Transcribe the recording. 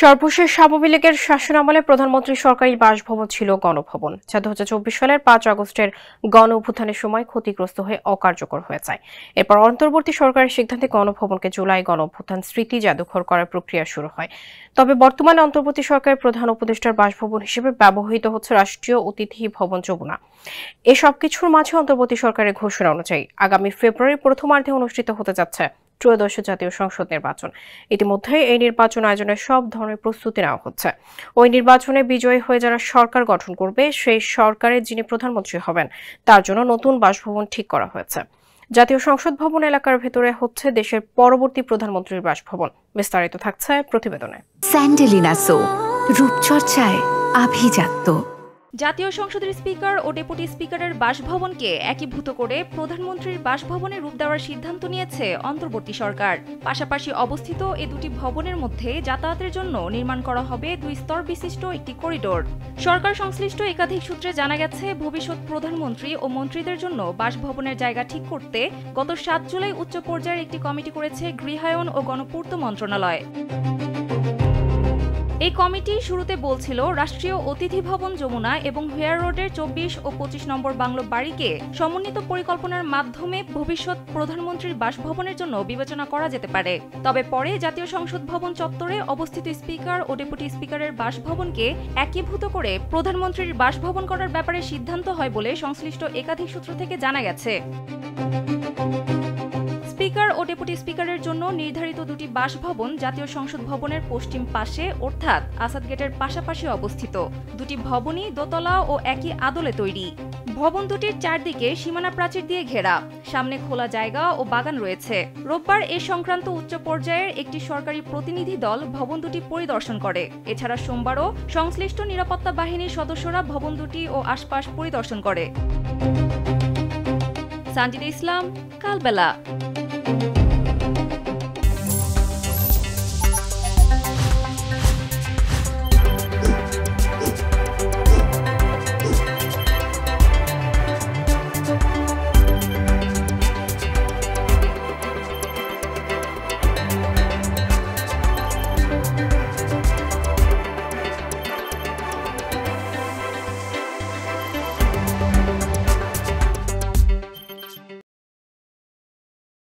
সর্বশেষ আওয়ামী লীগের শাসনামলে প্রধানমন্ত্রীর সরকারি বাসভবন ছিল গণভবন, যা 2024 সালের 5 আগস্টের গণ অভ্যুত্থানের সময় ক্ষতিগ্রস্ত হয়ে অকার্যকর হয়ে যায়। এরপর অন্তর্বর্তী সরকারের সিদ্ধান্তে গণভবনকে জুলাই গণ অভ্যুত্থান স্মৃতি জাদুঘর করার প্রক্রিয়া শুরু হয়। তবে বর্তমানে অন্তর্বর্তী সরকারের প্রধান উপদেষ্টার বাসভবন হিসেবে ব্যবহৃত হচ্ছে রাষ্ট্রীয় অতিথি ভবন যমুনা। এসব কিছুর মাঝে অন্তর্বর্তী সরকারের ঘোষণা অনুযায়ী আগামী ফেব্রুয়ারির প্রথমার্ধে অনুষ্ঠিত হতে যাচ্ছে ত্রয়োদশ জাতীয় সংসদ নির্বাচন। ইতিমধ্যে এই নির্বাচন আয়োজনের সব ধরনের প্রস্তুতি নেওয়া হচ্ছে। ওই নির্বাচনে বিজয়ী হয়ে যারা সরকার গঠন করবে, সেই সরকারের যিনি প্রধানমন্ত্রী হবেন, তার জন্য নতুন বাসভবন ঠিক করা হয়েছে। জাতীয় সংসদ ভবন এলাকার ভেতরে হচ্ছে দেশের পরবর্তী প্রধানমন্ত্রীর বাসভবন। বিস্তারিত থাকছে প্রতিবেদনে। স্যান্ডেলিনা সো, রূপচর্চায় আভিজাত্য। জাতীয় সংসদের স্পিকার ও ডেপুটি স্পিকারের বাসভবনকে একীভূত করে প্রধানমন্ত্রীর বাসভবনে রূপ দেওয়ার সিদ্ধান্ত নিয়েছে অন্তর্বর্তী সরকার। পাশাপাশি অবস্থিত এই দুটি ভবনের মধ্যে যাতায়াতের জন্য নির্মাণ করা হবে 2 স্তর বিশিষ্ট একটি করিডোর। সরকার সংশ্লিষ্ট একাধিক সূত্রে জানা গেছে, ভবিষ্যৎ প্রধানমন্ত্রী ও মন্ত্রীদের জন্য বাসভবনের জায়গা ঠিক করতে গত 7 জুলাই উচ্চ পর্যায়ের একটি কমিটি করেছে গৃহায়ন ও গণপূর্ত মন্ত্রণালয়। এই কমিটি শুরুতে বলছিল রাষ্ট্রীয় অতিথি ভবন যমুনা এবং হেয়ার রোডের 24 ও 25 নম্বর বাংলো বাড়িকে সমন্বিত পরিকল্পনার মাধ্যমে ভবিষ্যৎ প্রধানমন্ত্রীর বাসভবনের জন্য বিবেচনা করা যেতে পারে। তবে পরে জাতীয় সংসদ ভবন চত্বরে অবস্থিত স্পিকার ও ডেপুটি স্পিকারের বাসভবনকে একীভূত করে প্রধানমন্ত্রীর বাসভবন করার ব্যাপারে সিদ্ধান্ত হয় বলে সংশ্লিষ্ট একাধিক সূত্র থেকে জানা গেছে। স্পিকার ও ডেপুটি স্পিকারের জন্য নির্ধারিত দুটি বাসভবন জাতীয় সংসদ ভবনের পশ্চিম পাশে অর্থাৎ আসাদ গেটের পাশাপাশি অবস্থিত। দুটি ভবনই দোতলা ও একই আদলে তৈরি। ভবন দুটির চারদিকে সীমানা প্রাচীর দিয়ে ঘেরা, সামনে খোলা জায়গা ও বাগান রয়েছে। রোববার এ সংক্রান্ত উচ্চ পর্যায়ের একটি সরকারি প্রতিনিধি দল ভবন দুটি পরিদর্শন করে। এছাড়া সোমবারও সংশ্লিষ্ট নিরাপত্তা বাহিনীর সদস্যরা ভবন দুটি ও আশপাশ পরিদর্শন করে। সানজিদা ইসলাম, কালবেলা।